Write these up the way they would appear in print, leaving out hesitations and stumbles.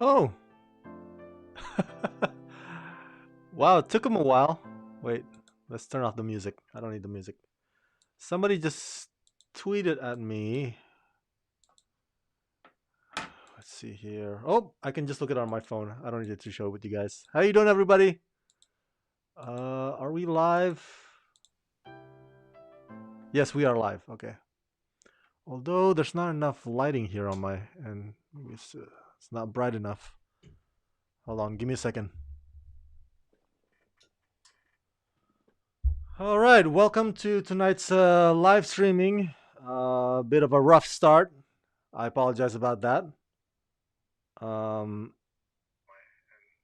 Oh, wow, it took him a while. Wait, let's turn off the music. I don't need the music. Somebody just tweeted at me. Let's see here. Oh, I can just look it on my phone. I don't need to show it with you guys. How you doing, everybody? Are we live? Yes, we are live. Okay. Although there's not enough lighting here on my end. Maybe it's not bright enough. Hold on, give me a second. All right, welcome to tonight's live streaming. A bit of a rough start. I apologize about that. Um,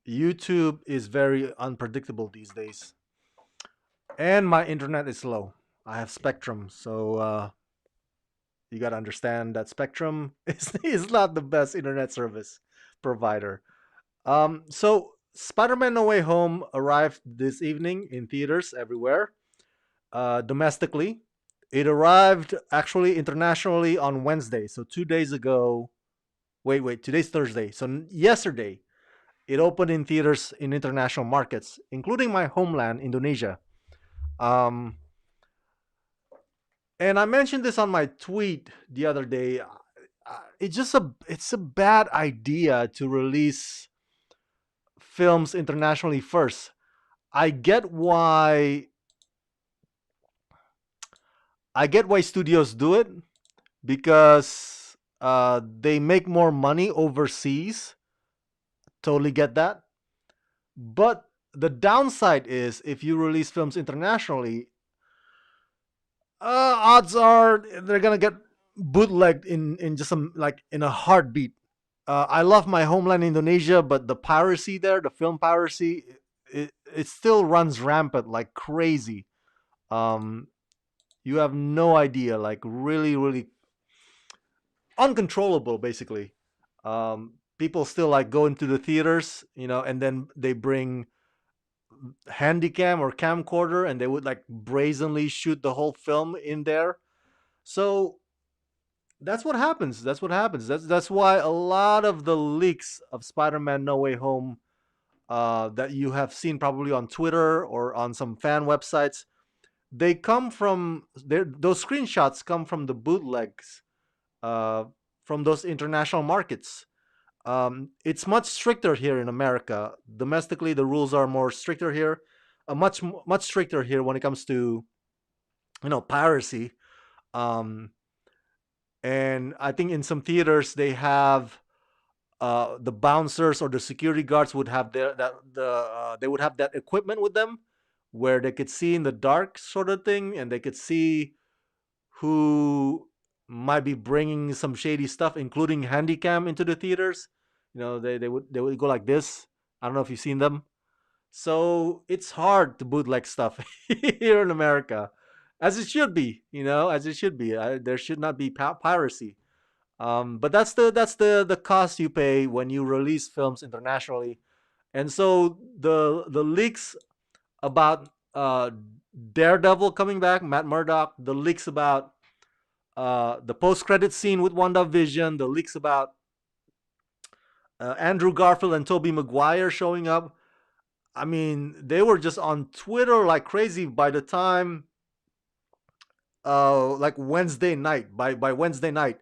YouTube is very unpredictable these days, and my internet is slow. I have Spectrum, so you got to understand that Spectrum is not the best internet service provider. So Spider-Man: No Way Home arrived this evening in theaters everywhere. Domestically, it arrived actually internationally on Wednesday. So 2 days ago. Wait. Today's Thursday. So yesterday, it opened in theaters in international markets, including my homeland, Indonesia. Um, and I mentioned this on my tweet the other day. It's a bad idea to release films internationally first. I get why I get why studios do it because they make more money overseas. Totally get that. But the downside is if you release films internationally, odds are they're gonna get bootlegged in just some like in a heartbeat. I love my homeland Indonesia, but the piracy there, the film piracy, it still runs rampant like crazy. Um, you have no idea, like really, really uncontrollable, basically. People still like go into the theaters, and then they bring handycam or camcorder and they would like brazenly shoot the whole film in there. So that's what happens. That's why a lot of the leaks of Spider-Man No Way Home that you have seen probably on Twitter or on some fan websites, they come from those screenshots come from the bootlegs uh, from those international markets. It's much stricter here in America. Domestically, the rules are more stricter here, much stricter here when it comes to piracy. Um, and I think in some theaters they have the bouncers or the security guards would have they would have that equipment with them where they could see in the dark sort of thing, and they could see who might be bringing some shady stuff, including handycam into the theaters. They would go like this. I don't know if you've seen them. So it's hard to bootleg stuff here in America, as it should be. As it should be. There should not be piracy. But that's the cost you pay when you release films internationally. And so the leaks about Daredevil coming back, Matt Murdock, the leaks about the post credit scene with WandaVision, the leaks about Andrew Garfield and Tobey Maguire showing up. I mean, they were just on Twitter like crazy by the time, like Wednesday night. By Wednesday night,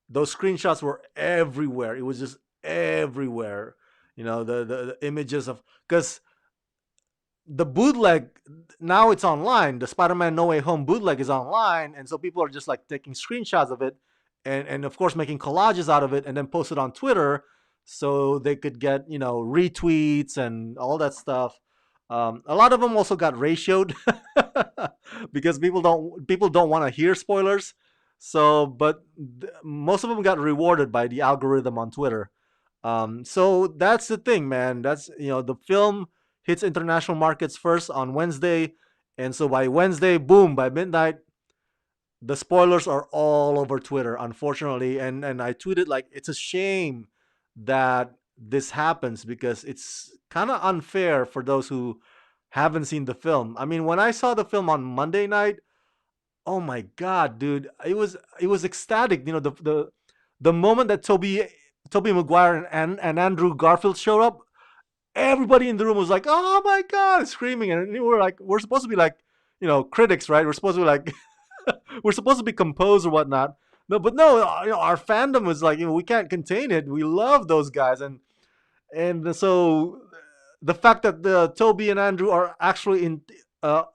those screenshots were everywhere. It was just everywhere. The images of because the bootleg now it's online. The Spider-Man No Way Home bootleg is online, and so people are just like taking screenshots of it, and of course making collages out of it, and then post it on Twitter, so they could get retweets and all that stuff. A lot of them also got ratioed because people don't want to hear spoilers. So, but most of them got rewarded by the algorithm on Twitter. So that's the thing, man. That's the film hits international markets first on Wednesday, and so by Wednesday, boom, by midnight, the spoilers are all over Twitter, unfortunately. And I tweeted like it's a shame that this happens because it's kind of unfair for those who haven't seen the film. I mean, when I saw the film on Monday night, oh my god, dude, it was ecstatic. The moment that Tobey Maguire and Andrew Garfield showed up, everybody in the room was like, "Oh my god!" screaming, and we were like, "We're supposed to be like, critics, right? We're supposed to be like, we're supposed to be composed or whatnot." No, but no, our fandom was like, we can't contain it. We love those guys, and so the fact that the Toby and Andrew are actually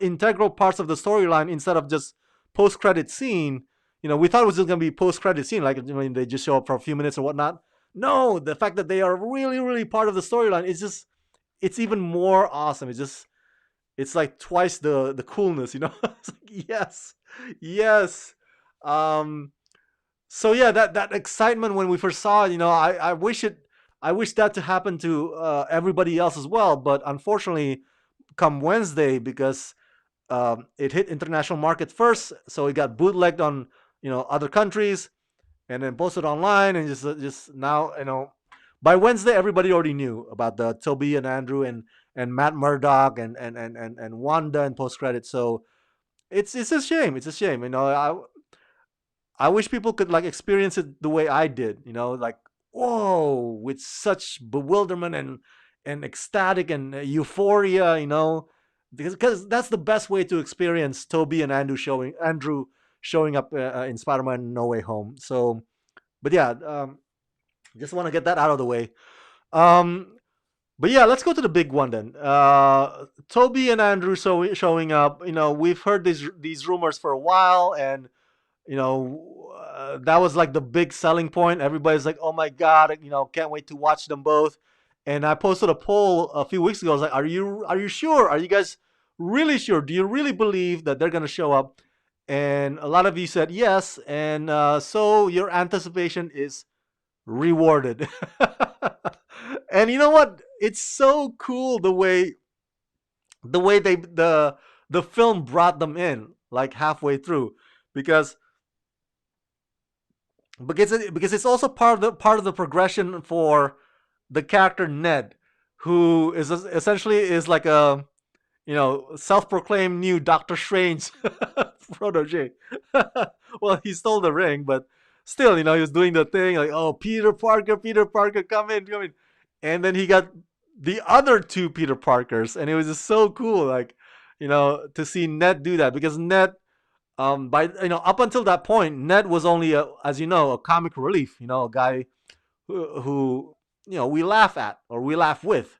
integral parts of the storyline instead of just post credit scene. We thought it was just gonna be post credit scene, like they just show up for a few minutes or whatnot. No, the fact that they are really, really part of the storyline is just it's even more awesome. It's like twice the coolness. It's like, yes, yes. Um, so yeah, that excitement when we first saw it, I wish that to happen to everybody else as well. But unfortunately, come Wednesday, because it hit international market first, so it got bootlegged on other countries, and then posted online, and just now by Wednesday everybody already knew about the Toby and Andrew and Matt Murdock and Wanda and post credits. So it's a shame. It's a shame. I wish people could like experience it the way I did. Like, whoa, with such bewilderment and ecstatic and euphoria. Because that's the best way to experience Toby and Andrew showing up in Spider-Man No Way Home. So, but yeah, just want to get that out of the way. Um, but yeah, let's go to the big one then. Toby and Andrew showing up. We've heard these rumors for a while, and that was like the big selling point. Everybody's like, "Oh my god, can't wait to watch them both." And I posted a poll a few weeks ago. I was like, "Are you sure? Are you guys really sure? Do you really believe that they're gonna show up?" And a lot of you said yes, and so your anticipation is rewarded. And you know what? It's so cool the way the film brought them in like halfway through, because because it's also part of the progression for the character Ned, who is essentially is like a self-proclaimed new Doctor Strange protege. Well, he stole the ring, but still, he was doing the thing like, "Oh, Peter Parker, come in, come in," and then he got the other two Peter Parkers, and it was just so cool, like, to see Ned do that, because Ned, by up until that point, Ned was only as a comic relief, a guy who we laugh at or we laugh with,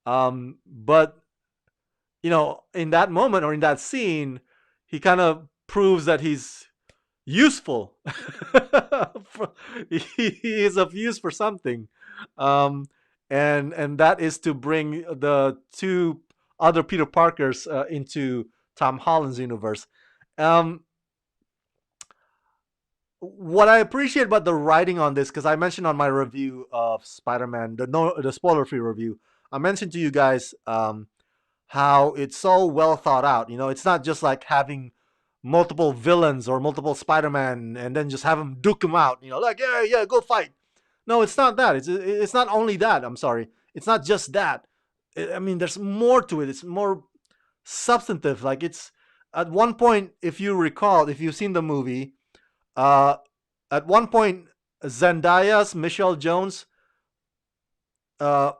but in that moment or in that scene, he kind of proves that he's useful. He is of use for something, um, and that is to bring the two other Peter Parkers into Tom Holland's universe. Um, what I appreciate about the writing on this, because I mentioned on my review of Spider-Man, the spoiler-free review, I mentioned to you guys how it's so well thought out. It's not just like having multiple villains or multiple Spider-Man and then just have them duke them out. Like, yeah, yeah, go fight. No, it's not that. It's not only that. I'm sorry. It's not just that. I mean, there's more to it. It's more substantive. Like, it's at one point, if you recall, if you've seen the movie, uh, at one point, Zendaya's Michelle Jones uh,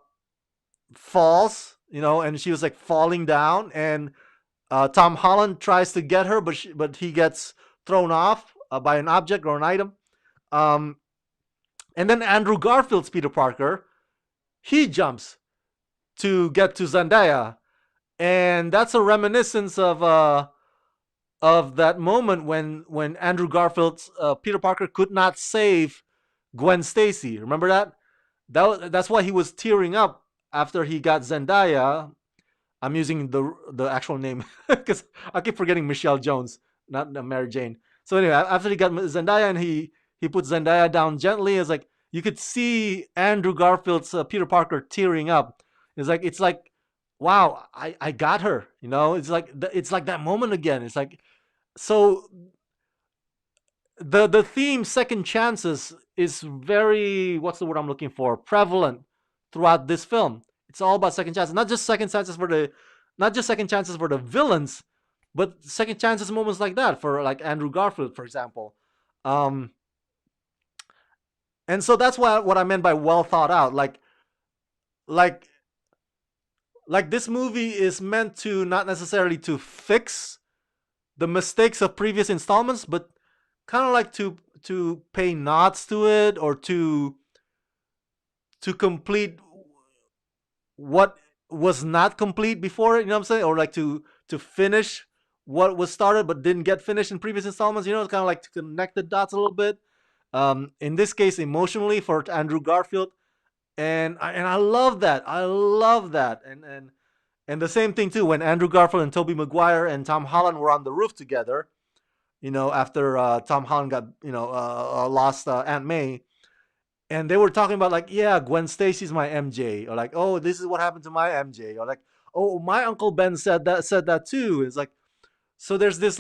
falls, and she was like falling down, and Tom Holland tries to get her, but he gets thrown off by an object or an item. Um, and then Andrew Garfield's Peter Parker, he jumps to get to Zendaya, and that's a reminiscence of that moment when Andrew Garfield's Peter Parker could not save Gwen Stacy. Remember that? That's why he was tearing up after he got Zendaya. I'm using the actual name because I keep forgetting Michelle Jones, not Mary Jane. So anyway, after he got Zendaya and he put Zendaya down gently, it's like you could see Andrew Garfield's Peter Parker tearing up. It's like, wow, I got her. It's like that moment again. It's like, so the theme second chances is very, what's the word I'm looking for, prevalent throughout this film. It's all about second chances, not just second chances for the villains, but second chances moments like that for like Andrew Garfield, for example. um And so that's what I meant by well thought out. Like like this movie is meant to not necessarily to fix the mistakes of previous installments, but kind of like to pay nods to it, or to complete what was not complete before it. You know what I'm saying? Or like to finish what was started but didn't get finished in previous installments. You know, it's kind of like to connect the dots a little bit. In this case, emotionally for Andrew Garfield, and I love that. I love that. And the same thing too when Andrew Garfield and Tobey Maguire and Tom Holland were on the roof together. You know, after Tom Holland got lost Aunt May, and they were talking about like, yeah, Gwen Stacy's my MJ, or like, oh, this is what happened to my MJ, or like, oh, my Uncle Ben said that too. It's like, so there's this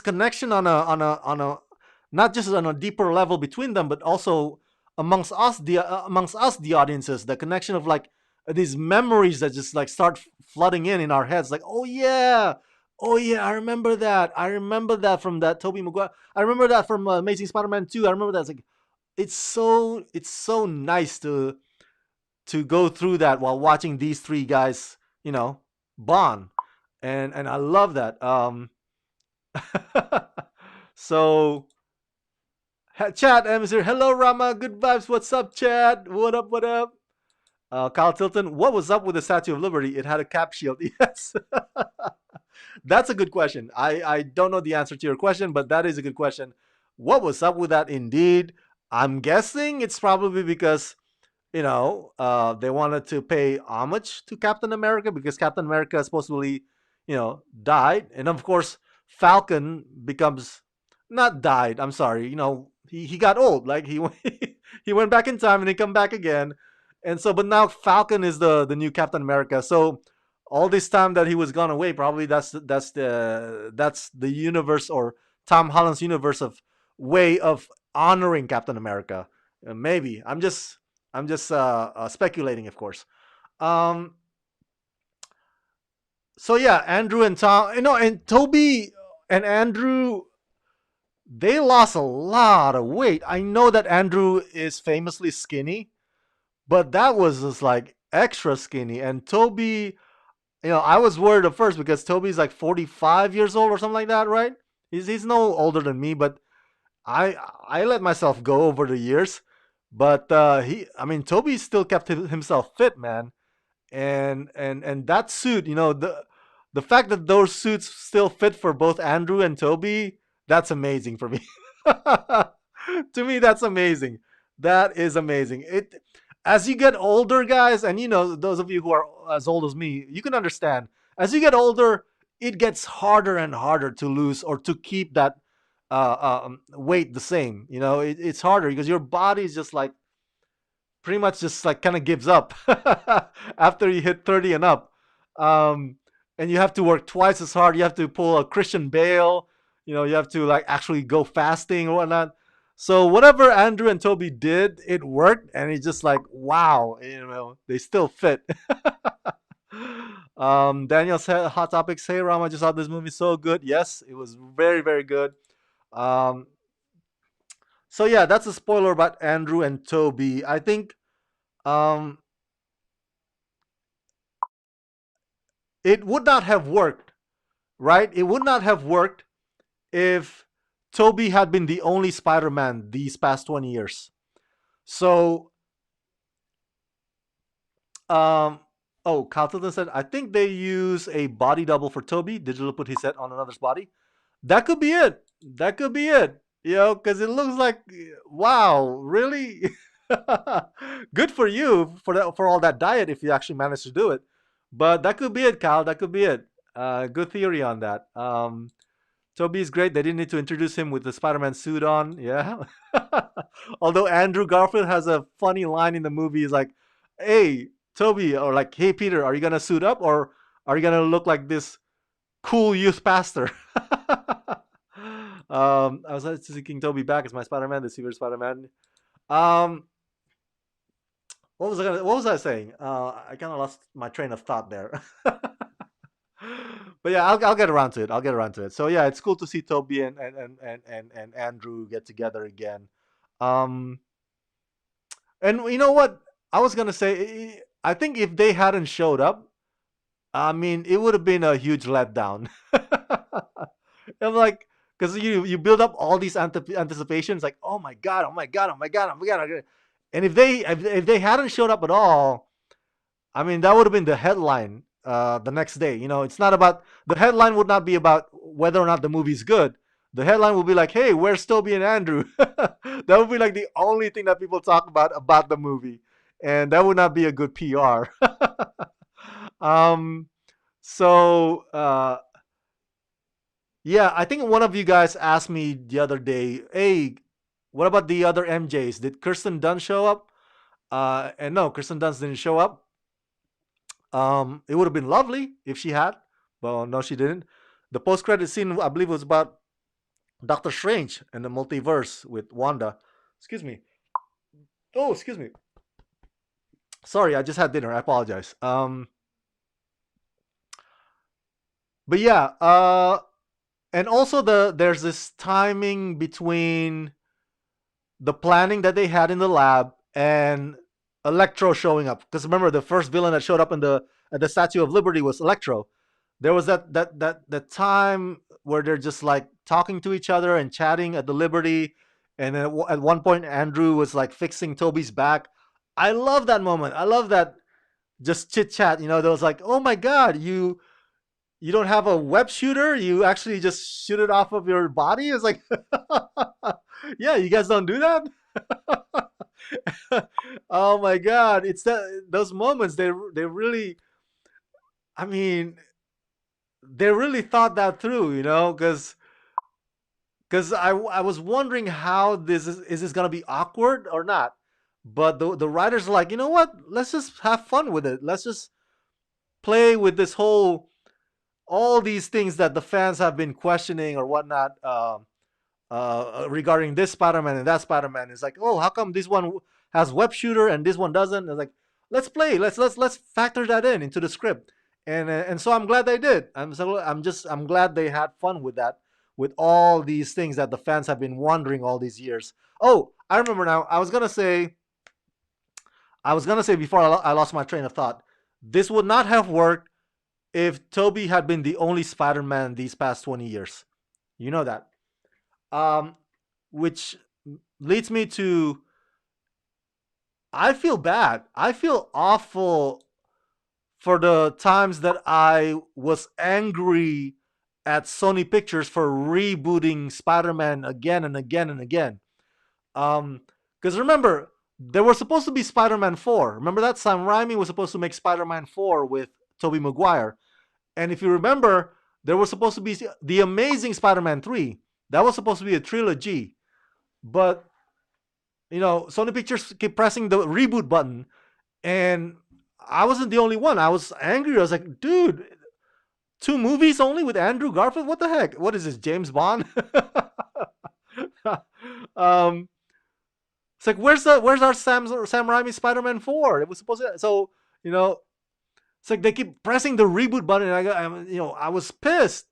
connection on a not just on a deeper level between them, but also amongst us the audiences, the connection of like these memories that just like start flooding in our heads, like, oh yeah, I remember that from that Toby Maguire. I remember that from Amazing Spider-Man 2. I remember that. It's like, it's so nice to go through that while watching these three guys, bond. And I love that. So, Chad M is here. Hello, Rama. Good vibes. What's up, Chad? What up? What up? Kyle Tilton. What was up with the Statue of Liberty? It had a cap shield. Yes. That's a good question. I don't know the answer to your question, but that is a good question. What was up with that indeed? I'm guessing it's probably because they wanted to pay homage to Captain America, because Captain America supposedly, died. And of course, Falcon becomes, not died, I'm sorry, he got old. Like he he went back in time and he come back again. And so, but now Falcon is the new Captain America. So all this time that he was gone away, probably that's the universe, or Tom Holland's universe of way of honoring Captain America. Maybe I'm just speculating, of course. Um, so yeah, Andrew and Tom, and Toby and Andrew, they lost a lot of weight. I know that Andrew is famously skinny, but that was just like extra skinny. And Toby, I was worried at first because Toby's like 45 years old or something like that, right? He's no older than me, but I let myself go over the years. But I mean, Toby still kept himself fit, man. And that suit, the fact that those suits still fit for both Andrew and Toby, that's amazing for me. To me, that's amazing. That is amazing. It As you get older, guys, and those of you who are as old as me, you can understand. As you get older, it gets harder and harder to lose or to keep that weight the same. It's harder because your body is just like pretty much just like kind of gives up after you hit 30 and up. Um, and you have to work twice as hard. You have to pull a Christian Bale. You have to like actually go fasting or whatnot. So whatever Andrew and Toby did, it worked, and it's just like, wow, they still fit. Daniel said, "Hot topics. Hey, Ram, I just saw this movie. So good. Yes, it was very, very good." Um, so yeah, that's a spoiler about Andrew and Toby. I think um, it would not have worked, right? It would not have worked if Toby had been the only Spider-Man these past 20 years. So, um, oh, Carlton said, I think they use a body double for Toby. Digital put his head on another's body. That could be it. That could be it. Because it looks like, wow, really? Good for you for all that diet if you actually managed to do it. But that could be it, Kyle. That could be it. Good theory on that. Toby is great. They didn't need to introduce him with the Spider-Man suit on. Yeah. Although Andrew Garfield has a funny line in the movie. He's like, "Hey, Toby," or like, "Hey, Peter, are you gonna suit up, or are you gonna look like this cool youth pastor?" I was seeking Toby back as my Spider-Man, the Secret Spider-Man. Um, what was I saying? I kind of lost my train of thought there. But yeah, I'll get around to it. I'll get around to it. So yeah, it's cool to see Toby and Andrew get together again. Um, and you know what? I was gonna say, I think if they hadn't showed up, I mean, it would have been a huge letdown. I'm like, because you build up all these anticipations, like, oh my god, oh my god, oh my god, oh my god, and if they hadn't showed up at all, I mean, that would have been the headline the next day. You know, it's not about the headline would not be about whether or not the movie's good. The headline would be like, "Hey, where's Toby and Andrew?" That would be like the only thing that people talk about the movie, and that would not be a good PR. um, so yeah, I think one of you guys asked me the other day, "Hey, what about the other MJs? Did Kirsten Dunst show up?" And no, Kirsten Dunst didn't show up. It would have been lovely if she had, but no, she didn't. The post-credit scene, I believe, was about Doctor Strange and the multiverse with Wanda. Excuse me. Oh, excuse me. Sorry, I just had dinner. I apologize. But yeah. And also there's this timing between the planning that they had in the lab and Electro showing up. Because remember, the first villain that showed up in the at the Statue of Liberty was Electro. There was that time where they're just like talking to each other and chatting at the Liberty, and then at one point Andrew was like fixing Toby's back. I love that moment. I love that just chit chat. You know, there was like, oh my god, you don't have a web shooter. You actually just shoot it off of your body. It's like, yeah, you guys don't do that. Oh my god, it's that those moments. They really. I mean, they really thought that through. You know, because I was wondering how is this gonna be awkward or not. But the writers are like, you know what? Let's just have fun with it. Let's just play with this whole all these things that the fans have been questioning or whatnot. Regarding this Spider-Man and that Spider-Man. It's like, oh, how come this one has web shooter and this one doesn't? It's like, let's play, let's factor that in into the script, and so I'm glad they did. I'm glad they had fun with that, with all these things that the fans have been wondering all these years. Oh, I remember now. I was gonna say before I lost my train of thought. This would not have worked if Toby had been the only Spider-Man these past 20 years. You know that. Um, which leads me to I feel bad. I feel awful for the times that I was angry at Sony Pictures for rebooting Spider-Man again and again and again. Because remember, there was supposed to be Spider-Man 4. Remember that? Sam Raimi was supposed to make Spider-Man 4 with Tobey Maguire. And if you remember, there was supposed to be The Amazing Spider-Man 3. That was supposed to be a trilogy. But Sony Pictures keep pressing the reboot button, and I wasn't the only one. I was angry. I was like, dude, two movies only with Andrew Garfield? What the heck? What is this, James Bond? um, it's like, where's our Sam Raimi Spider-Man 4? It was supposed to, so you know, it's like they keep pressing the reboot button, and I was pissed,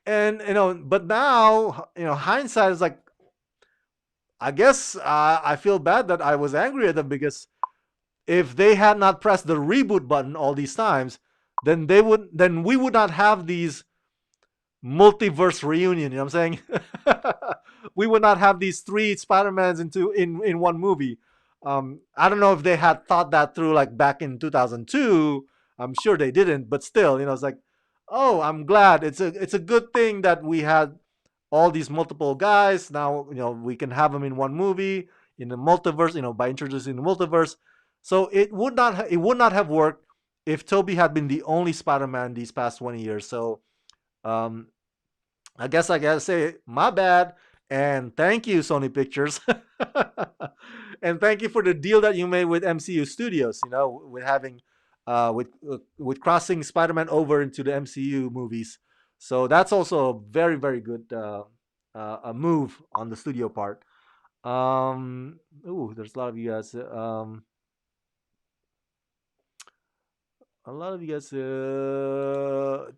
and but now hindsight is like, I guess I feel bad that I was angry at them because if they had not pressed the reboot button all these times, then we would not have these multiverse reunion. You know what I'm saying? We would not have these three Spider-Mans in one movie. I don't know if they had thought that through like back in 2002. I'm sure they didn't, but still, it's like, oh, I'm glad. It's a good thing that we had all these multiple guys. Now, we can have them in one movie in the multiverse, by introducing the multiverse. So it would not have worked if Toby had been the only Spider-Man these past 20 years. So um, I guess I gotta say my bad, and thank you, Sony Pictures, and thank you for the deal that you made with MCU Studios. With having with crossing Spider-Man over into the MCU movies. So that's also a very very good a move on the studio part. There's a lot of you guys. A lot of you guys,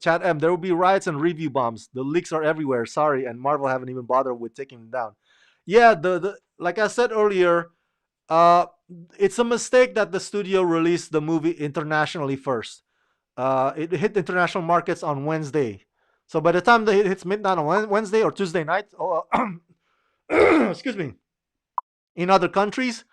chat M. There will be riots and review bombs. The leaks are everywhere. Sorry, and Marvel haven't even bothered with taking them down. Yeah, the like I said earlier, uh, it's a mistake that the studio released the movie internationally first. It hit international markets on Wednesday, so by the time that it hits midnight on Wednesday or Tuesday night, excuse me, in other countries,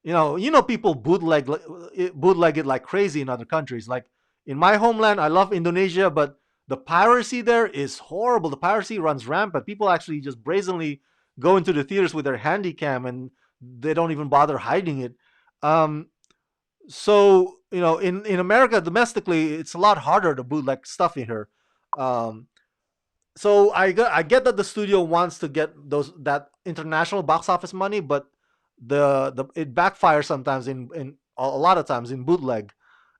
people bootleg it like crazy in other countries. Like in my homeland, I love Indonesia, but the piracy there is horrible. The piracy runs rampant. People actually just brazenly go into the theaters with their handy cam, and they don't even bother hiding it. Um, so in America domestically, it's a lot harder to bootleg stuff in here. Um, so I get that the studio wants to get those that international box office money, but the it backfires sometimes in a lot of times in bootleg.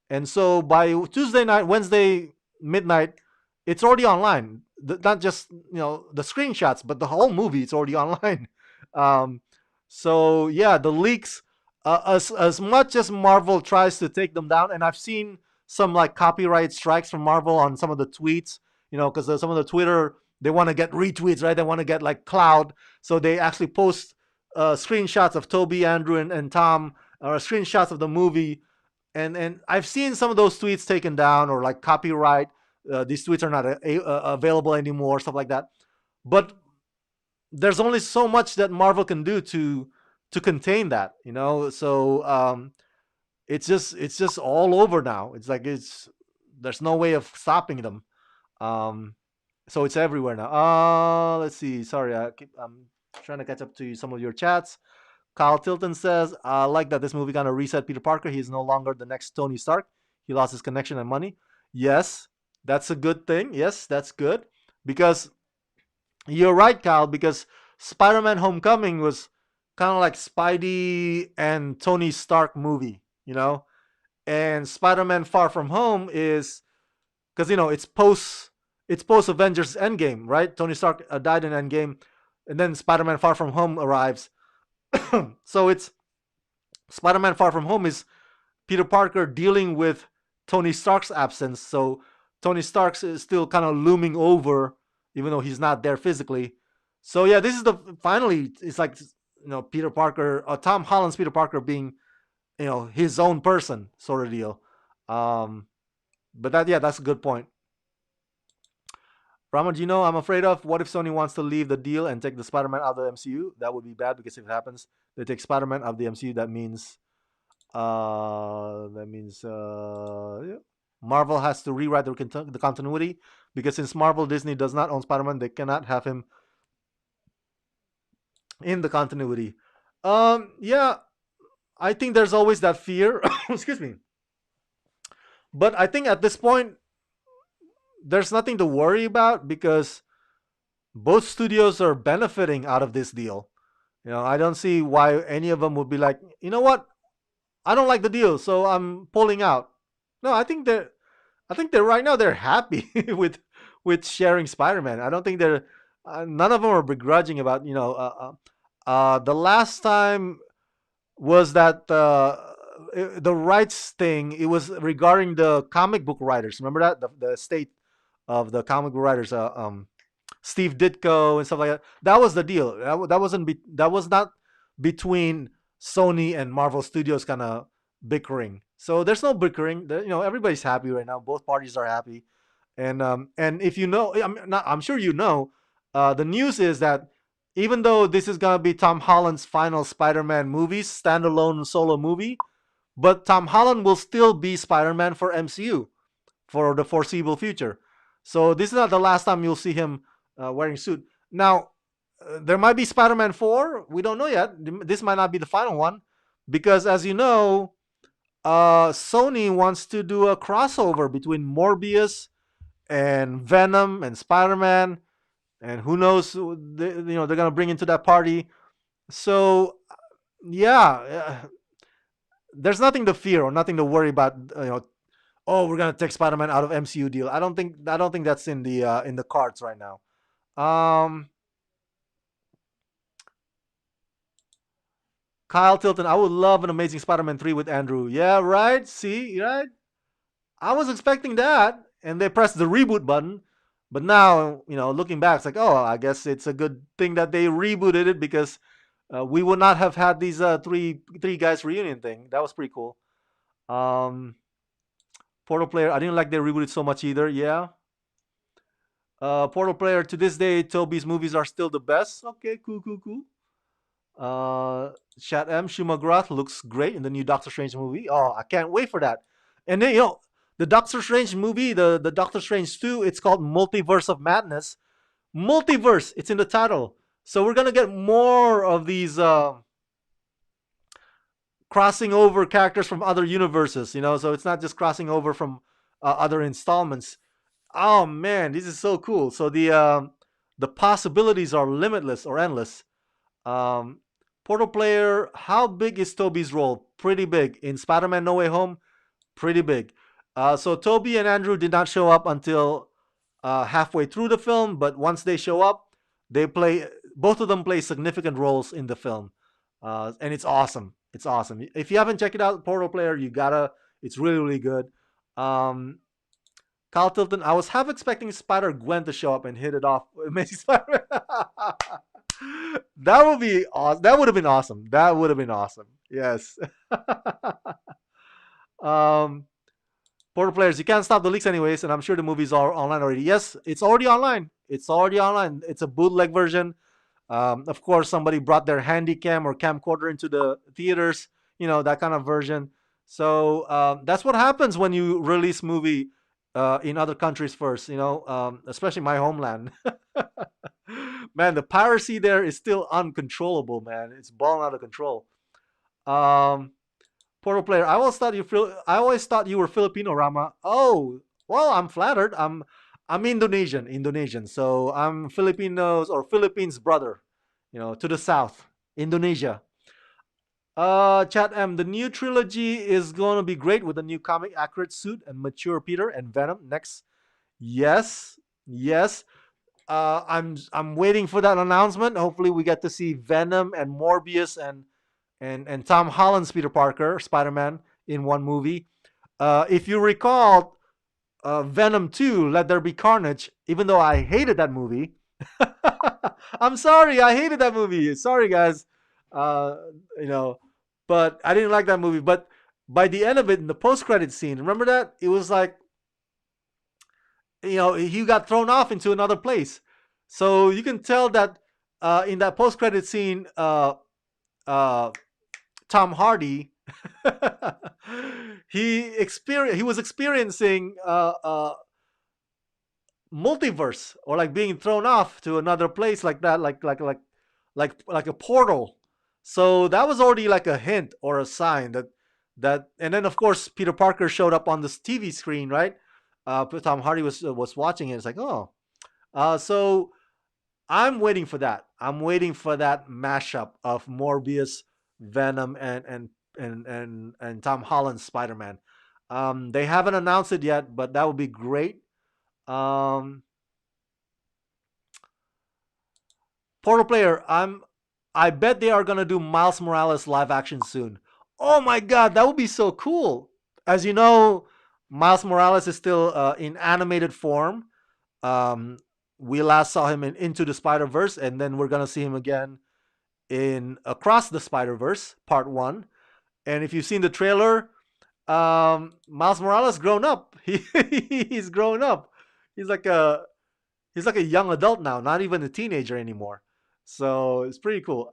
And so by Tuesday night, Wednesday midnight, it's already online. Not just the screenshots, but the whole movie. It's already online. Um, so yeah, the leaks. As much as Marvel tries to take them down, and I've seen some like copyright strikes from Marvel on some of the tweets. Because some of the Twitter, they want to get retweets, right? They want to get like cloud, so they actually post screenshots of Toby, Andrew, and Tom, or screenshots of the movie, and I've seen some of those tweets taken down or like copyright. These tweets are not available anymore, stuff like that. But there's only so much that Marvel can do to contain that, So it's just all over now. It's like there's no way of stopping them. Um, so it's everywhere now. Let's see. Sorry, I'm trying to catch up to some of your chats. Kyle Tilton says, I like that this movie kind of reset Peter Parker. He is no longer the next Tony Stark. He lost his connection and money. Yes, that's a good thing. Yes, that's good. Because you're right, Kyle, because Spider Man Homecoming was kind of like Spidey and Tony Stark movie, And Spider Man Far From Home is because it's post Avengers Endgame, right? Tony Stark died in Endgame, and then Spider Man Far From Home arrives. So it's Spider Man Far From Home is Peter Parker dealing with Tony Stark's absence. So Tony Stark is still kind of looming over, even though he's not there physically. So yeah, this is finally it's like Peter Parker, Tom Holland's Peter Parker being his own person sort of deal. But that's a good point. Ramon, do you know I'm afraid of? What if Sony wants to leave the deal and take the Spider-Man out of the MCU? That would be bad because if it happens, they take Spider-Man out of the MCU. That means yeah. Marvel has to rewrite the continuity because since Marvel Disney does not own Spider-Man, they cannot have him in the continuity. Yeah, I think there's always that fear. Excuse me. But I think at this point, there's nothing to worry about because both studios are benefiting out of this deal. I don't see why any of them would be like, you know what, I don't like the deal, so I'm pulling out. No, I think they're right now they're happy with sharing Spider-Man. I don't think they're none of them are begrudging about the last time was that the rights thing. It was regarding the comic book writers. Remember that the state of the comic book writers. Steve Ditko and stuff like that. That was the deal. That was not between Sony and Marvel Studios kind of bickering. So there's no bickering. Everybody's happy right now. Both parties are happy. And if I'm sure the news is that even though this is gonna be Tom Holland's final Spider-Man movie, standalone solo movie, but Tom Holland will still be Spider-Man for MCU for the foreseeable future. So this is not the last time you'll see him wearing a suit. Now, there might be Spider-Man 4. We don't know yet. This might not be the final one because, as you know, Sony wants to do a crossover between Morbius and Venom and Spider-Man, and who knows? They're gonna bring into that party. So, yeah, there's nothing to fear or nothing to worry about. Oh, we're gonna take Spider-Man out of MCU deal. I don't think that's in the cards right now. Um, Kyle Tilton, I would love an Amazing Spider-Man 3 with Andrew. Yeah, right. See, right. I was expecting that, and they pressed the reboot button. But now, looking back, it's like, oh, I guess it's a good thing that they rebooted it because We would not have had these three guys reunion thing. That was pretty cool. Um, Portal Player, I didn't like they rebooted so much either. Yeah. Portal Player, to this day, Toby's movies are still the best. Okay, cool, cool, cool. Chat M. Shumagrath looks great in the new Doctor Strange movie. Oh, I can't wait for that. And then, the Doctor Strange movie, the Doctor Strange 2, it's called Multiverse of Madness. Multiverse, it's in the title. So we're going to get more of these crossing over characters from other universes, so it's not just crossing over from other installments. Oh man, this is so cool. So the possibilities are limitless or endless. Um, Portal Player, how big is Toby's role? Pretty big. In Spider Man No Way Home, pretty big. So Toby and Andrew did not show up until halfway through the film, but once they show up, both of them play significant roles in the film. And it's awesome. It's awesome. If you haven't checked it out, Portal Player, you gotta. It's really, really good. Um, Kyle Tilton, I was half expecting Spider Gwen to show up and hit it off with Amazing Spider. That would be awesome. That would have been awesome. That would have been awesome. Yes. um, Portal Players, you can't stop the leaks anyways, and I'm sure the movies are online already. Yes, it's already online. It's already online. It's a bootleg version. Of course, somebody brought their handy cam or camcorder into the theaters. That kind of version. So that's what happens when you release movie in other countries first. Especially my homeland. Man, the piracy there is still uncontrollable. Man, it's balling out of control. Um, Portal Player, I always thought you were Filipino, Rama. Oh, well, I'm flattered. I'm Indonesian. So I'm Filipinos or Philippines brother. To the south, Indonesia. Chat M, the new trilogy is going to be great with the new comic accurate suit and mature Peter and Venom next. Yes, yes. I'm waiting for that announcement. Hopefully, we get to see Venom and Morbius and Tom Holland's Peter Parker, Spider Man, in one movie. If you recall, Venom 2, Let There Be Carnage, even though I hated that movie. I'm sorry, I hated that movie. Sorry, guys. Uh, you know, but I didn't like that movie. But by the end of it, in the post-credit scene, remember that? It was like, he got thrown off into another place. So you can tell that in that post-credit scene, uh, Tom Hardy, he was experiencing multiverse or like being thrown off to another place like that, like a portal. So that was already like a hint or a sign that, and then of course Peter Parker showed up on this TV screen, right? Tom Hardy was watching it. It's like, oh, so I'm waiting for that. I'm waiting for that mashup of Morbius, Venom, and Tom Holland's Spider Man. They haven't announced it yet, but that would be great. Um, Portal Player, I bet they are gonna do Miles Morales live action soon. Oh my god, that would be so cool. As you know, Miles Morales is still in animated form. Um, we last saw him in Into the Spider Verse, and then we're gonna see him again in Across the Spider Verse Part One. And if you've seen the trailer, Miles Morales grown up. He's grown up. He's like a he's like a young adult now, not even a teenager anymore. So it's pretty cool.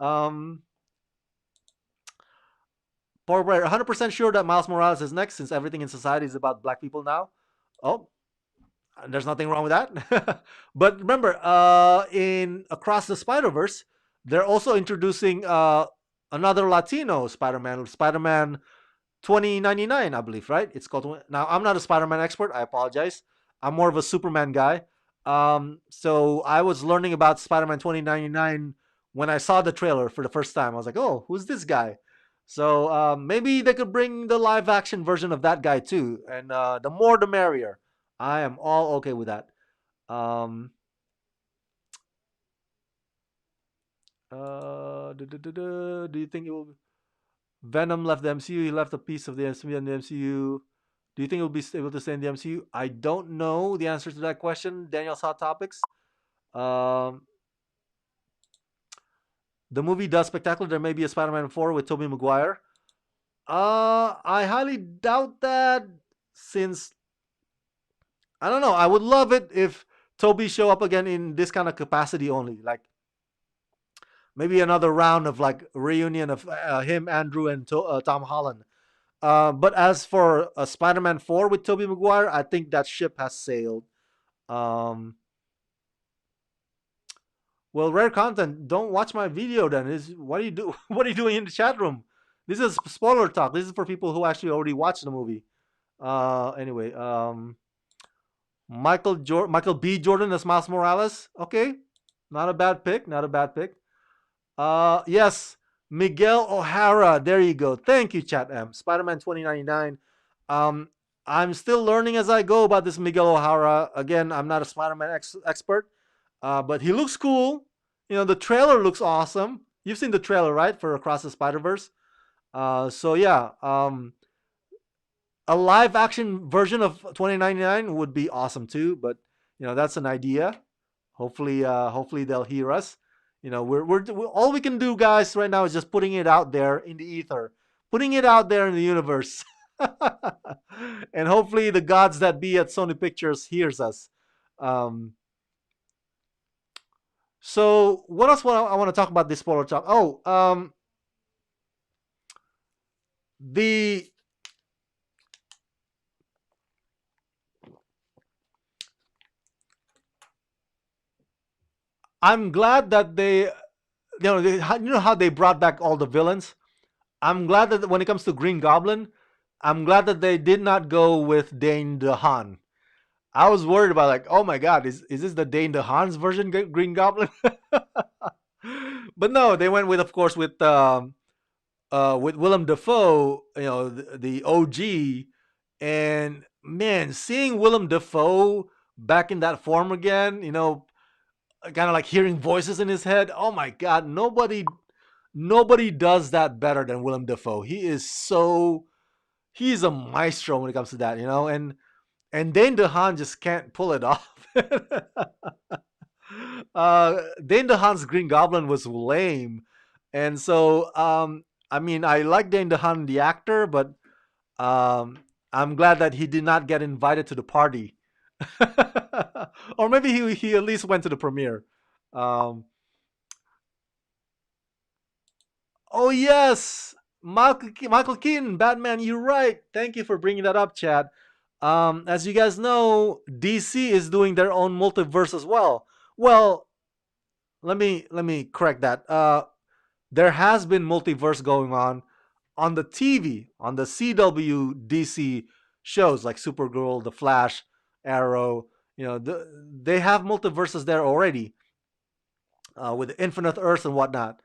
Power Player, 100% sure that Miles Morales is next, since everything in society is about black people now. Oh, there's nothing wrong with that. But remember, in Across the Spider Verse, they're also introducing another Latino Spider-Man, Spider-Man 2099, I believe, right? It's called. Now, I'm not a Spider-Man expert. I apologize. I'm more of a Superman guy. So I was learning about Spider-Man 2099 when I saw the trailer for the first time. I was like, oh, who's this guy? So maybe they could bring the live action version of that guy too, and the more the merrier. I am all okay with that. Um, do you think it will? Venom left the MCU. He left a piece of the MCU. Do you think he'll be able to stay in the MCU? I don't know the answer to that question. Daniel's hot topics. Um, the movie does spectacular, there may be a Spider-Man 4 with Tobey Maguire. I highly doubt that, since I don't know. I would love it if Toby show up again in this kind of capacity only, like maybe another round of like reunion of him, Andrew, and Tom Holland. But as for Spider-Man 4 with Tobey Maguire, I think that ship has sailed. Um, well, rare content. Don't watch my video then. Is what do you do? What are you doing in the chat room? This is spoiler talk. This is for people who actually already watched the movie. Anyway, Michael B. Jordan as Miles Morales. Okay, not a bad pick. Not a bad pick. Yes, Miguel O'Hara. There you go. Thank you, Chat M. Spider-Man 2099. Um, I'm still learning as I go about this Miguel O'Hara. Again, I'm not a Spider-Man expert, but he looks cool. You know, the trailer looks awesome. You've seen the trailer, right, for Across the Spider-Verse? So yeah, a live action version of 2099 would be awesome too. But that's an idea. Hopefully they'll hear us. We're all we can do, guys, right now is just putting it out there in the ether, putting it out there in the universe, and hopefully the gods that be at Sony Pictures hears us. Um, so what else? I want to talk about this spoiler talk. Oh, the I'm glad that you know how they brought back all the villains. I'm glad that when it comes to Green Goblin, I'm glad that they did not go with Dane DeHaan. I was worried about, like, oh my god, is this the Dane DeHaan's version Green Goblin? But no, they went with, of course, with Willem Dafoe, the OG, and man, seeing Willem Dafoe back in that form again, kind of like hearing voices in his head. Oh my god, nobody does that better than Willem Dafoe. He's a maestro when it comes to that, and Dane DeHaan just can't pull it off. Dane DeHaan's Green Goblin was lame, and so I mean, I like Dane DeHaan the actor, but um, I'm glad that he did not get invited to the party, or maybe he at least went to the premiere. Um, oh yes, Michael Keaton, Batman. You're right. Thank you for bringing that up, Chad. As you guys know, DC is doing their own multiverse as well. Well, let me correct that. There has been multiverse going on the TV, on the CW DC shows like Supergirl, The Flash, Arrow. They have multiverses there already, with Infinite Earths and whatnot.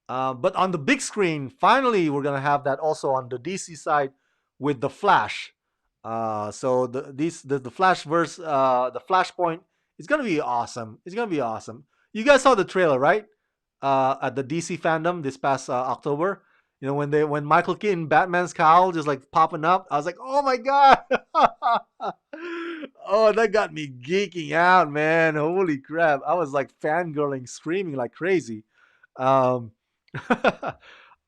But on the big screen, finally, we're gonna have that also on the DC side with the Flash. So the Flash verse, the Flashpoint is gonna be awesome. It's gonna be awesome. You guys saw the trailer, right? At the DC fandom this past October. When Michael Keaton Batman's cowl just like popping up, I was like, oh my god! Oh, that got me geeking out, man! Holy crap! I was like fangirling, screaming like crazy. Um, all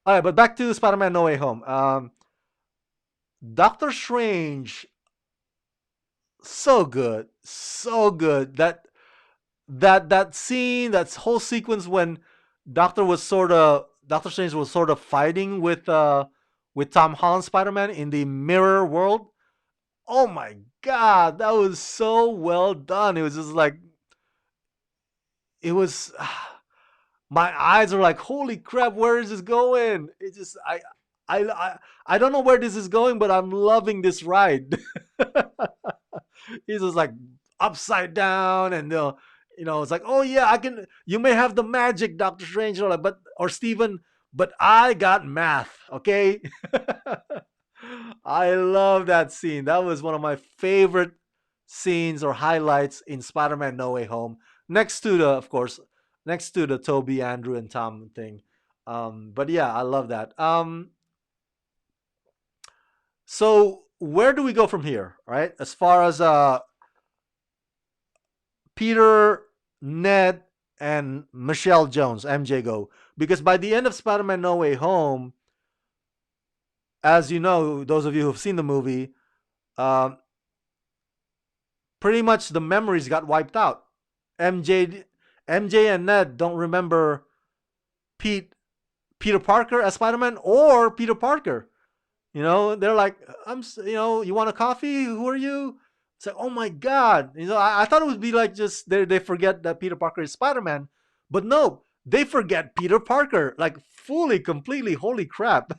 right, but back to Spider-Man: No Way Home. Doctor Strange, so good, so good. That scene, that whole sequence when Doctor Strange was sort of fighting with Tom Holland Spider-Man in the mirror world. Oh my god, that was so well done. It was just like it was. My eyes are like, holy crap, where is this going? It just I don't know where this is going, but I'm loving this ride. He's just like upside down, and it's like, oh yeah, I can. You may have the magic, Doctor Strange, or Steven, but I got math. Okay. I love that scene. That was one of my favorite scenes or highlights in Spider-Man: No Way Home. Next to of course, next to the Toby, Andrew, and Tom thing. But yeah, I love that. So where do we go from here, right? As far as Peter, Ned, and Michelle Jones, MJ go. because by the end of Spider-Man No Way Home, as you know, those of you who've seen the movie, um, pretty much the memories got wiped out. MJ, MJ and Ned don't remember Pete, Peter Parker as Spider-Man or Peter Parker. They're like, you want a coffee? Who are you? It's like, oh my god. I thought it would be like just they forget that Peter Parker is Spider-Man, but no, they forget Peter Parker like fully, completely. Holy crap!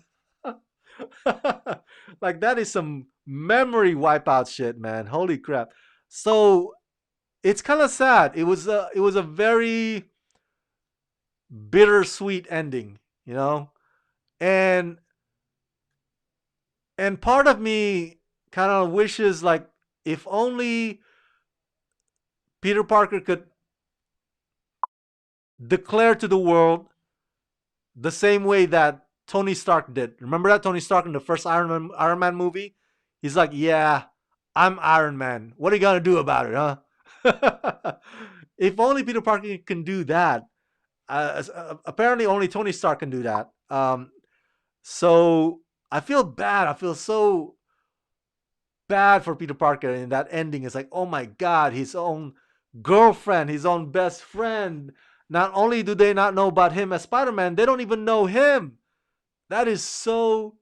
Like that is some memory wipeout shit, man. Holy crap! So it's kind of sad. It was a very bittersweet ending, you know, and and part of me kind of wishes like if only Peter Parker could declare to the world the same way that Tony Stark did. Remember that Tony Stark in the first Iron Man movie? He's like, "Yeah, I'm Iron Man. What are you gonna do about it, huh?" If only Peter Parker can do that. Apparently, only Tony Stark can do that. So I feel bad. I feel so bad for Peter Parker in that ending. It's like, oh my god, his own girlfriend, his own best friend. Not only do they not know about him as Spider-Man, they don't even know him. That is so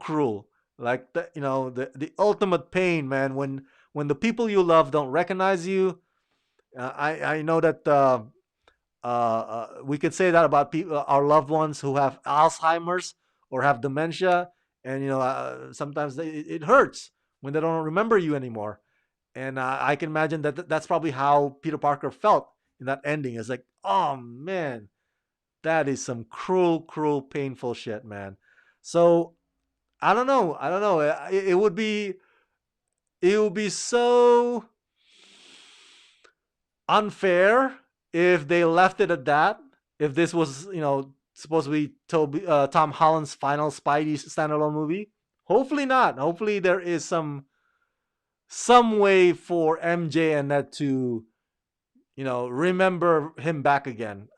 cruel. Like the ultimate pain, man. When the people you love don't recognize you. I know that we could say that about people, our loved ones who have Alzheimer's or have dementia, and sometimes it hurts when they don't remember you anymore. And I can imagine that that's probably how Peter Parker felt in that ending. It's like, oh man, that is some cruel, cruel, painful shit, man. So I don't know. I don't know. It would be so unfair if they left it at that. If this was, supposed to be Tom Holland's final Spidey standalone movie. Hopefully not. Hopefully there is some way for MJ and Ned to, remember him back again.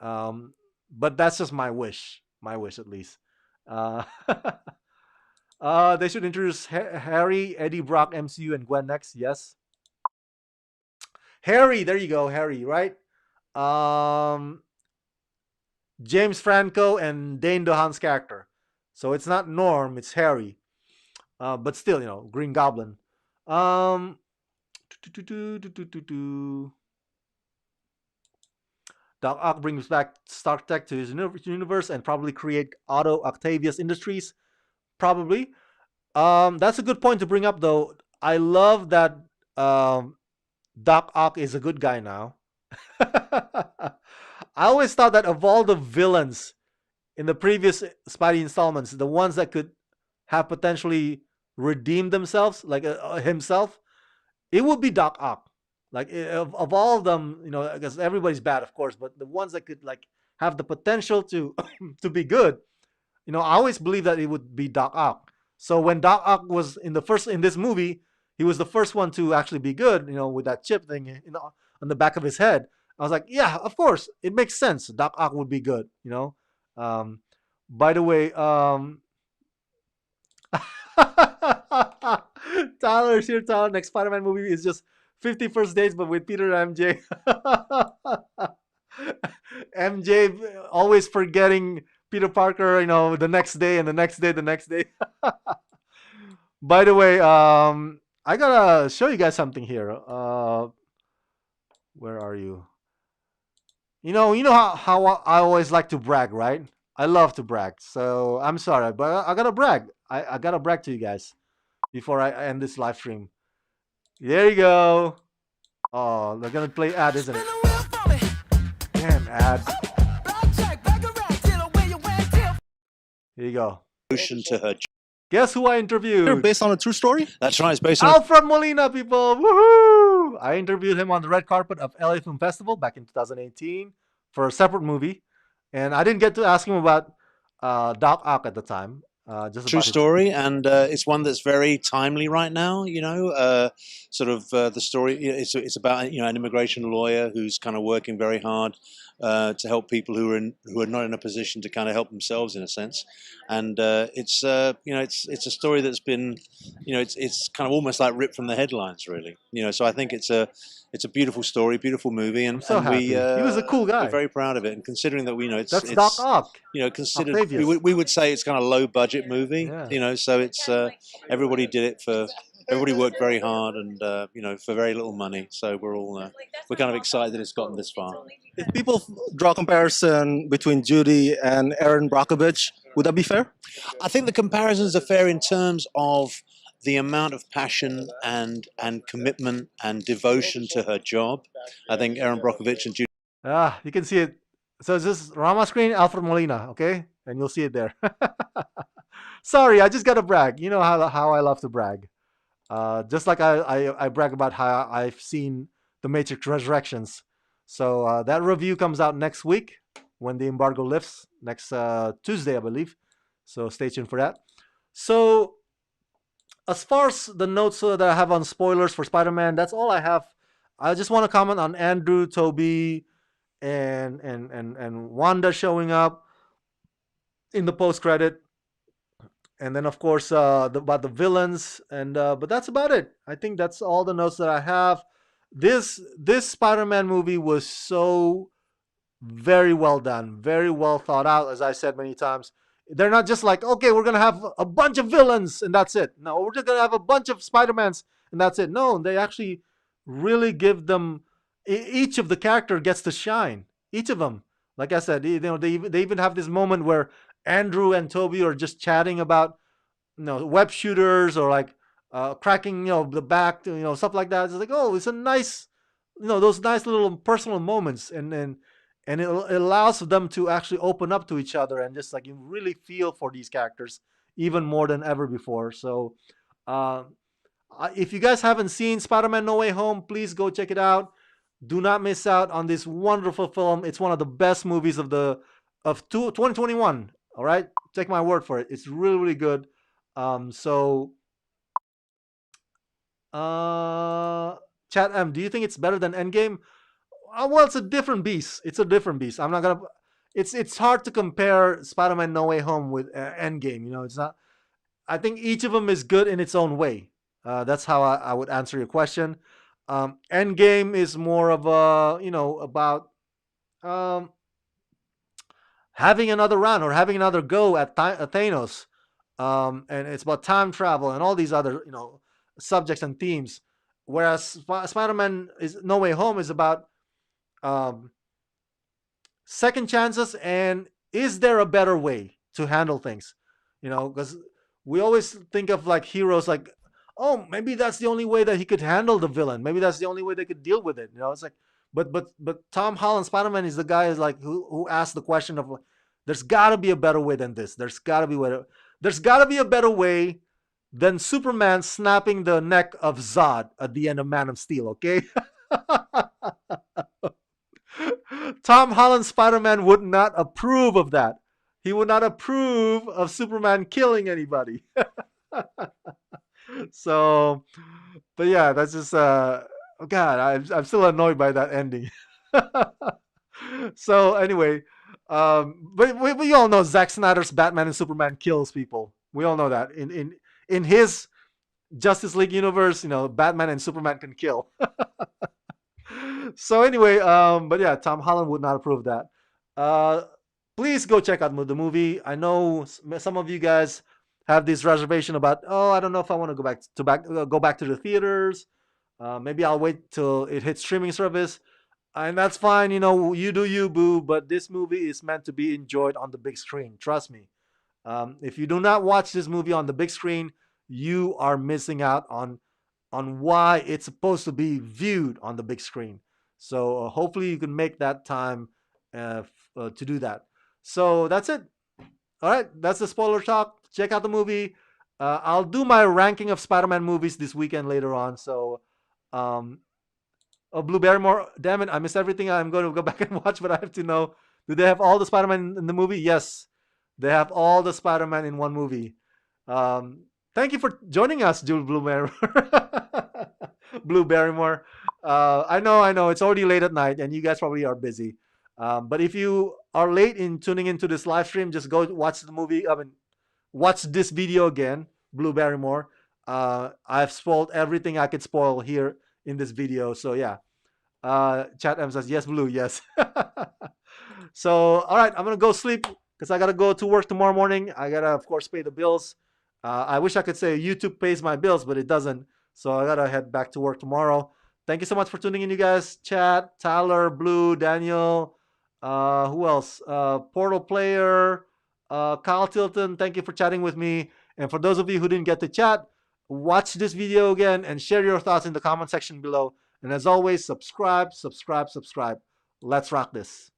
But that's just my wish. My wish, at least. Uh, they should introduce Harry, Eddie Brock, MCU, and Gwen next. Yes, Harry. There you go, Harry. Right. Um, James Franco and Dane DeHaan's character. So it's not Norm, it's Harry. But still, Green Goblin. Um, Doc Ock brings back Stark Tech to his universe and probably create Otto Octavius Industries. Probably. That's a good point to bring up, though. I love that um, Doc Ock is a good guy now. I always thought that of all the villains in the previous Spidey installments, the ones that could have potentially redeemed themselves, like himself, it would be Doc Ock. Like of all of them, because everybody's bad, of course, but the ones that could like have the potential to to be good, I always believe that it would be Doc Ock. So when Doc Ock was in this movie, he was the first one to actually be good, with that chip thing on the back of his head. I was like, yeah, of course, it makes. Doc Ock would be good. Um, by the way, Tyler's here. Tyler, next Spider-Man movie is just 51st Dates, but with Peter and MJ. MJ always forgetting Peter Parker, the next day and the next day, the next day. By the way, I gotta show you guys something here. Where are you? You know how I always like to brag, right? I love to brag. So I'm sorry, but I gotta brag. I gotta brag to you guys before I end this live stream. There you go. Oh, they're gonna play ad, isn't it? Damn ad. Here you go. To her. Guess who I interviewed? Based on a true story? That's right. It's based on Alfred Molina, people. Woohoo! I interviewed him on the red carpet of LA Film Festival back in 2018 for a separate movie. And I didn't get to ask him about Doc Ock at the time. just True about his. story, and it's one that's very timely right now. The story. It's about an immigration lawyer who's kind of working very hard to help people who are not in a position to kind of help themselves in a sense, and it's a story that's been it's kind of almost like ripped from the headlines, really. So I think it's a beautiful story, beautiful movie, I'm and so happy. He was a cool we're guy. very proud of it. And considering that we know That's Doc Ock, considered Octavius. we would say it's kind of low budget movie, Yeah. so it's everybody did it for everybody worked very hard and for very little money, so we're kind of excited that it's gotten this far. If people draw comparison between Judy and Aaron Brockovich, would that be fair? I think the comparisons are fair in terms of the amount of passion and commitment and devotion to her job. I think Erin Brockovich and Judy. Ah, you can see it. So it's just Rama screen, Alfred Molina, okay? And you'll see it there. Sorry, I just gotta brag. You know how I love to brag. Just like I brag about how I've seen The Matrix Resurrections. So that review comes out next week when the embargo lifts, next Tuesday, I believe. So stay tuned for that. So as far as the notes that I have on spoilers for Spider-Man, that's all I have. I just want to comment on Andrew, Toby, and Wanda showing up in the post credit, and then of course about the villains, and but that's about it. I think that's all the notes that I have. This Spider-Man movie was so very well done, very well thought out. As I said many times, they're not just like, okay, we're gonna have a bunch of villains and that's it. No, we're just gonna have a bunch of Spider-Mans and that's it. No, they actually really give them, each of the character gets to shine. Each of them, like I said, they even have this moment where Andrew and Toby are just chatting about web shooters or like cracking the back, stuff like that. It's like, oh, it's a nice, those nice little personal moments, and it allows them to actually open up to each other and just like you really feel for these characters even more than ever before. So uh, if you guys haven't seen Spider-Man No Way Home, please go check it out. Do not miss out on this wonderful film. It's one of the best movies of 2021. All right, take my word for it. It's really really good. So uh, Chat M, do you think it's better than Endgame? Well, it's a different beast. It's a different beast. I'm not gonna. It's hard to compare Spider-Man No Way Home with Endgame. It's not. I think each of them is good in its own way. That's how I would answer your question. Endgame is more of a about um, having another round or having another go at Thanos, and it's about time travel and all these other subjects and themes. Whereas Spider-Man is No Way Home is about um, second chances and is there a better way to handle things, because we always think of like heroes like, oh, maybe that's the only way that he could handle the villain, maybe that's the only way they could deal with it. It's like, but Tom Holland Spider-Man is the guy is like who asked the question of like, there's got to be a better way than this. There's got to be a better way than Superman snapping the neck of Zod at the end of Man of Steel, okay? Tom Holland Spider Man would not approve of that. He would not approve of Superman killing anybody. So, but yeah, that's just oh God, I'm still annoyed by that ending. So anyway, but we all know Zack Snyder's Batman and Superman kills people. We all know that in his Justice League universe, Batman and Superman can kill. So anyway, but yeah, Tom Holland would not approve that. Uh, please go check out the movie. I know some of you guys have this reservation about, oh, I don't know if I want to go back to the theaters. Maybe I'll wait till it hits streaming service, and that's fine. You do you, boo. But this movie is meant to be enjoyed on the big screen. Trust me. If you do not watch this movie on the big screen, you are missing out on why it's supposed to be viewed on the big screen. So hopefully you can make that time to do that. So that's it. All right, that's the spoiler talk. Check out the movie. I'll do my ranking of Spider-Man movies this weekend later on. So, Blue Barrymore, damn it, I missed everything. I'm going to go back and watch, but I have to know: do they have all the Spider-Man in the movie? Yes, They have all the Spider-Man in one movie. Thank you for joining us, Jules Blue Blue Barrymore. I know, it's already late at night, and you guys probably are busy. But if you are late in tuning into this live stream, just go watch the movie. I mean, watch this video again, Blue Barrymore. I've spoiled everything I could spoil here in this video. So yeah, Chat M says yes, Blue, yes. So all right, I'm gonna go sleep because I gotta go to work tomorrow morning. I gotta, of course, pay the bills. I wish I could say YouTube pays my bills, but it doesn't. So I gotta head back to work tomorrow. Thank you so much for tuning in, you guys. Chat, Tyler, Blue, Daniel, who else? Portal Player, Kyle Tilton. Thank you for chatting with me. And for those of you who didn't get to chat, watch this video again and share your thoughts in the comment section below. And as always, subscribe, subscribe, subscribe. Let's rock this.